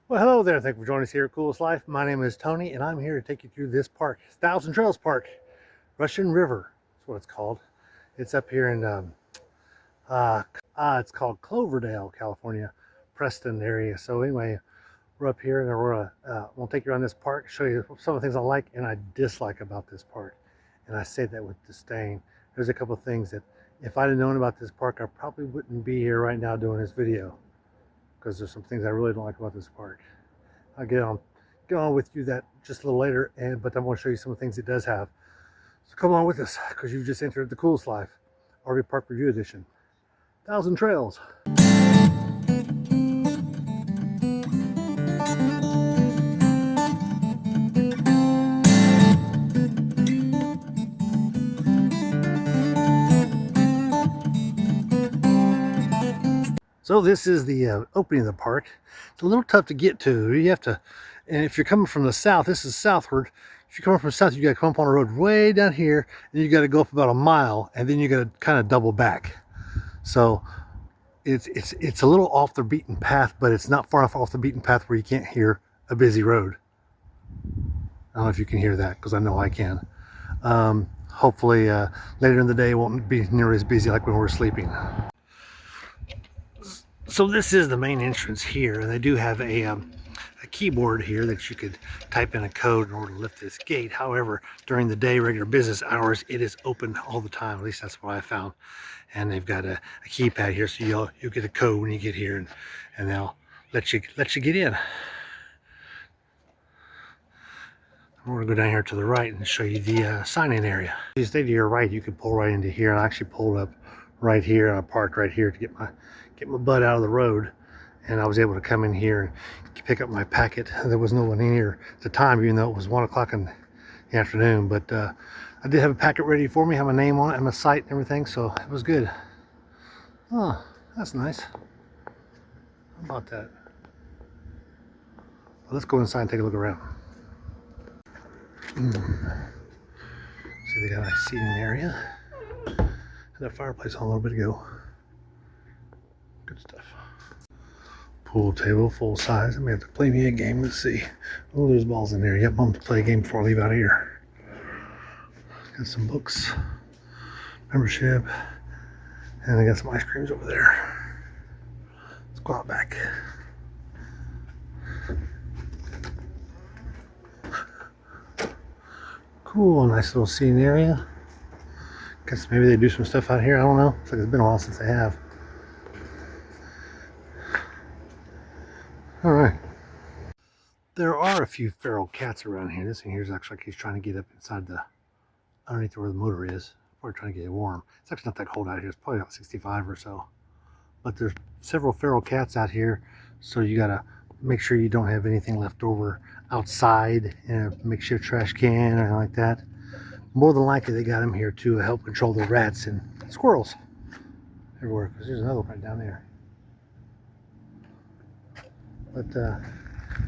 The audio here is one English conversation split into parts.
Well, hello there. Thank you for joining us here at Coolest Life. My name is Tony, and I'm here to take you through this park, Thousand Trails Park, Russian River. That's what it's called. It's up here in it's called Cloverdale, California, Preston area. So anyway, we're up here, and we'll take you around this park, show you some of the things I like and I dislike about this park, and I say that with disdain. There's a couple of things that, if I'd have known about this park, I probably wouldn't be here right now doing this video, because there's some things I really don't like about this park. I'll get on with you that just a little later, but I want to show you some of the things it does have. So come on with us, because you've just entered the Coolest Life RV Park Review Edition. Thousand Trails. So this is the opening of the park. It's a little tough to get to. You have to, and if you're coming from the south, this is southward. If you're coming from the south, you got to come up on a road way down here, and you got to go up about a mile, and then you got to kind of double back. So it's a little off the beaten path, but it's not far enough off the beaten path where you can't hear a busy road. I don't know if you can hear that, because I know I can. Hopefully later in the day it won't be nearly as busy like when we're sleeping. So this is the main entrance here, and they do have a keyboard here that you could type in a code in order to lift this gate. However, during the day, regular business hours, it is open all the time. At least that's what I found. And they've got a keypad here, so you'll get a code when you get here, and they'll let you get in. We're gonna go down here to the right and show you the sign-in area. If you stay to your right, you could pull right into here. I actually pulled up right here, and I parked right here to get my butt out of the road, and I was able to come in here and pick up my packet. There was no one in here at the time, even though it was 1 o'clock in the afternoon, but I did have a packet ready for me, have my name on it and my site and everything, so it was good. Oh, that's nice. How about that? Well, let's go inside and take a look around. See, they got a nice seating area. Had a fireplace on a little bit ago. Good stuff. Pool table, full size. I may have to play me a game. Let's see. Oh, there's balls in there. Yep, I'm going to play a game before I leave out of here. Got some books, membership, and I got some ice creams over there. Let's go out back. Cool, nice little seating area. Guess maybe they do some stuff out here. I don't know. Looks like it's been a while since they have. All right. There are a few feral cats around here. This one here is actually like he's trying to get up inside underneath where the motor is. We're trying to get it warm. It's actually not that cold out here. It's probably about 65 or so. But there's several feral cats out here, so you gotta make sure you don't have anything left over outside in a makeshift trash can or anything like that. More than likely they got them here to help control the rats and squirrels everywhere, because there's another one right down there. But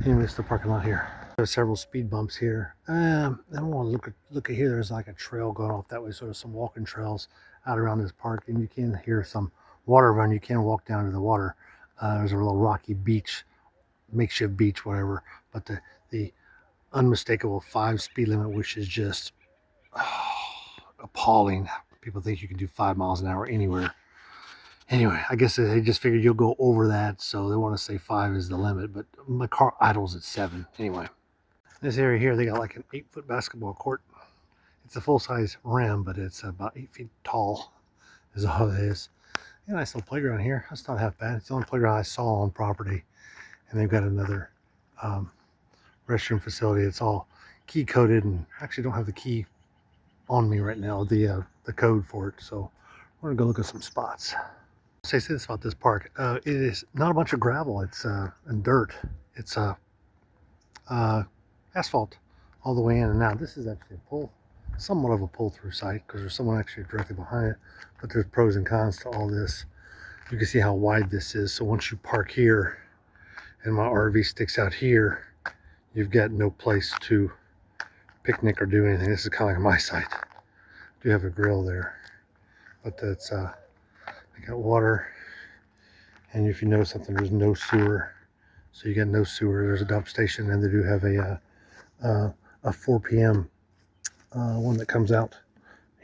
anyway, it's the parking lot here. There's several speed bumps here. I don't want to look at here. There's like a trail going off that way, so there's some walking trails out around this park, and you can hear some water run. You can walk down to the water. There's a little rocky beach, makeshift beach, whatever. But the unmistakable 5 speed limit, which is just appalling. People think you can do 5 miles an hour anywhere. Anyway, I guess they just figured you'll go over that, so they want to say 5 is the limit, but my car idles at 7. Anyway, this area here, they got like an 8-foot basketball court. It's a full-size rim, but it's about 8 feet tall is all it is. Yeah, nice little playground here. That's not half bad. It's the only playground I saw on property. And they've got another restroom facility. It's all key coded, and I actually don't have the key on me right now, the code for it. So we're gonna go look at some spots. Say this about this park. It is not a bunch of gravel. It's and dirt. It's asphalt all the way in and out. This is actually somewhat of a pull-through site, because there's someone actually directly behind it. But there's pros and cons to all this. You can see how wide this is. So once you park here, and my RV sticks out here, you've got no place to picnic or do anything. This is kind of like my site. I do have a grill there, but that's I got water, and if you know something, there's no sewer, So you got no sewer. There's a dump station, and they do have a 4 p.m. One that comes out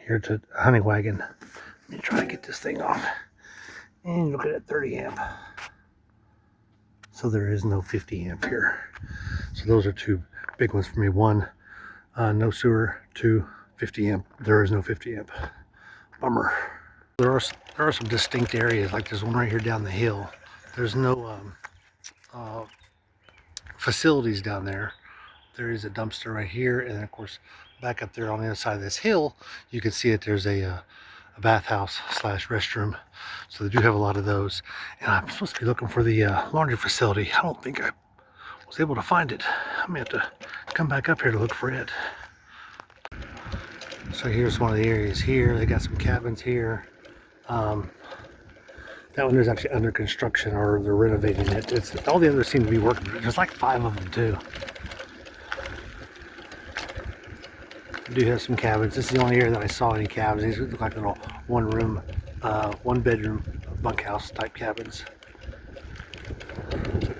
here to Honey Wagon. Let me try to get this thing off. And look at that 30 amp. So there is no 50 amp here. So those are two big ones for me. One, no sewer. Two, 50 amp. There is no 50 amp. Bummer. There are some distinct areas, like there's one right here down the hill. There's no facilities down there. There is a dumpster right here, and then of course back up there on the other side of this hill, you can see that there's a bathhouse slash restroom. So they do have a lot of those. And I'm supposed to be looking for the laundry facility. I don't think I was able to find it. I'm gonna have to come back up here to look for it. So here's one of the areas here. They got some cabins here. That one is actually under construction, or they're renovating it. It's all the others seem to be working. There's like 5 of them too. I do have some cabins. This is the only area that I saw any cabins. These look like little one room, one bedroom bunkhouse type cabins.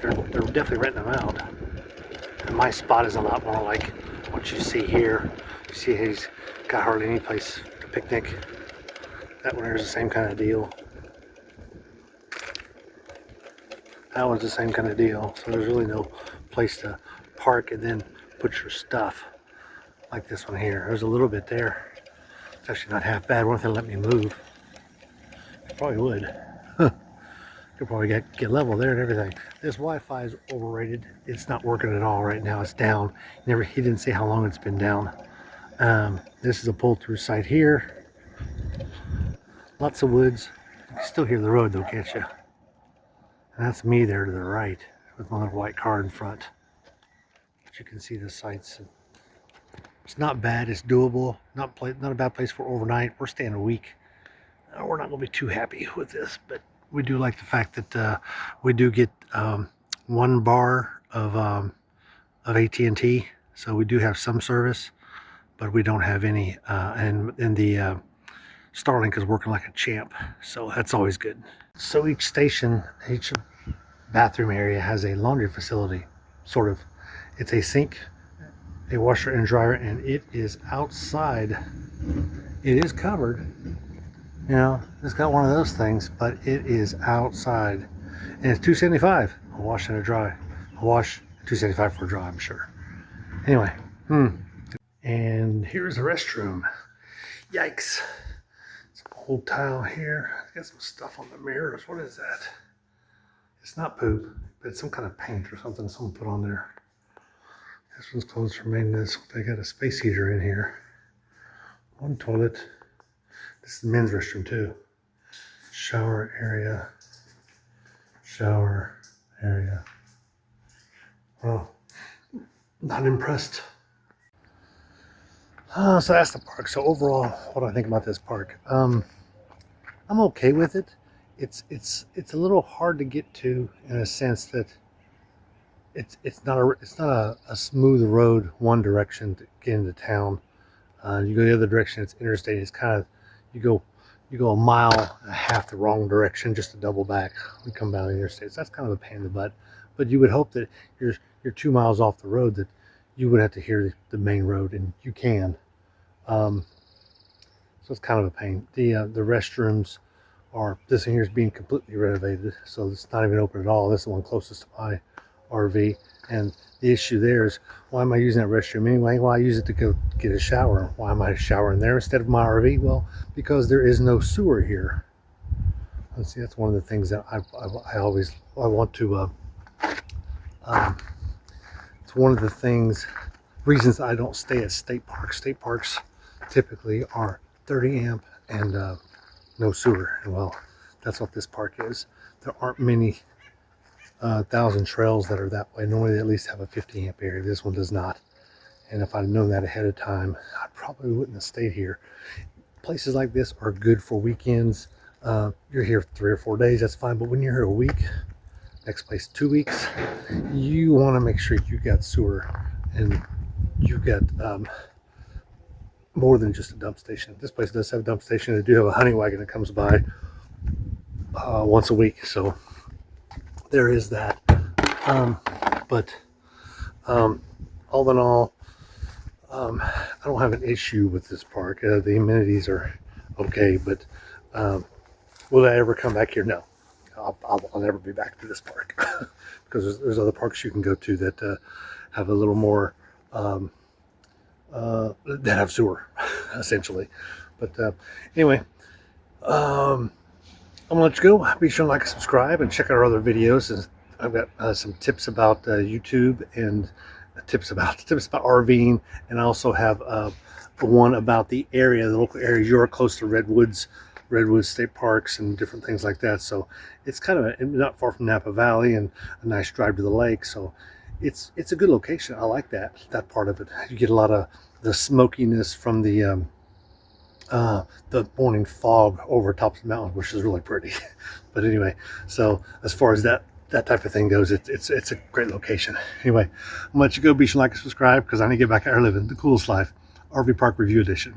So they're definitely renting them out. And my spot is a lot more like what you see here. You see he's got hardly any place to picnic. That one is the same kind of deal. That one's the same kind of deal. So there's really no place to park and then put your stuff. Like this one here. There's a little bit there. It's actually not half bad. What if they let me move? I probably would. Could probably get level there and everything. This Wi-Fi is overrated. It's not working at all right now. It's down. He didn't say how long it's been down. This is a pull-through site here. Lots of woods. You can still hear the road though, can't you? And that's me there to the right with my little white car in front. But you can see the sights. It's not bad. It's doable. Not a bad place for overnight. We're staying a week. We're not going to be too happy with this, but we do like the fact that we do get 1 bar of AT&T, so we do have some service, but we don't have any. And the Starlink is working like a champ, so that's always good. So each station, each bathroom area has a laundry facility, sort of. It's a sink, a washer and dryer, and it is outside. It is covered, you know, it's got one of those things, but it is outside, and it's $2.75 a wash and a dry. A wash, $2.75 for a dry, I'm sure. Anyway, and here's the restroom. Yikes. Some old tile here. Got some stuff on the mirrors. What is that? It's not poop, but it's some kind of paint or something someone put on there. This one's closed for maintenance. They got a space heater in here. One toilet. This is the men's restroom too. Shower area. Shower area. Well, not impressed. So that's the park. So overall, what do I think about this park? I'm okay with it. It's a little hard to get to in a sense that it's not a smooth road one direction to get into town. You go the other direction, it's interstate. It's kind of you go 1.5 miles the wrong direction just to double back. We come down the interstate. So that's kind of a pain in the butt. But you would hope that you're 2 miles off the road that you would have to hear the main road, and you can. So it's kind of a pain. The restrooms are, this one here is being completely renovated, so it's not even open at all. This is the one closest to my RV, and the issue there is, why am I using that restroom anyway? Well, I use it to go get a shower. Why am I showering there instead of my RV? Well, because there is no sewer here. Let's see, that's one of the things that I want to it's one of the reasons I don't stay at state parks. State parks typically are 30 amp and no sewer. And well, that's what this park is. There aren't many thousand trails that are that way. Normally they at least have a 50 amp area. This one does not. And if I'd known that ahead of time, I probably wouldn't have stayed here. Places like this are good for weekends. You're here 3 or 4 days, that's fine. But when you're here a week, next place 2 weeks, you want to make sure you got sewer and you got more than just a dump station. This place does have a dump station. They do have a Honey Wagon that comes by once a week, so there is that. But all in all, I don't have an issue with this park. The amenities are okay, but will I ever come back here? No. I'll never be back to this park because there's other parks you can go to that have a little more that have sewer essentially. But anyway, I'm gonna let you go. Be sure to like and subscribe and check out our other videos. And I've got some tips about YouTube and tips about RVing, and I also have one about the area, the local areas. You're close to Redwoods State Parks and different things like that. So it's kind of not far from Napa Valley and a nice drive to the lake. So it's a good location. I like that part of it. You get a lot of the smokiness from the morning fog over top of the mountain, which is really pretty. But anyway, so as far as that type of thing goes, it's a great location. Anyway, I'm gonna let you go. Be sure to like and subscribe because I need to get back out here living the coolest life. RV Park Review Edition.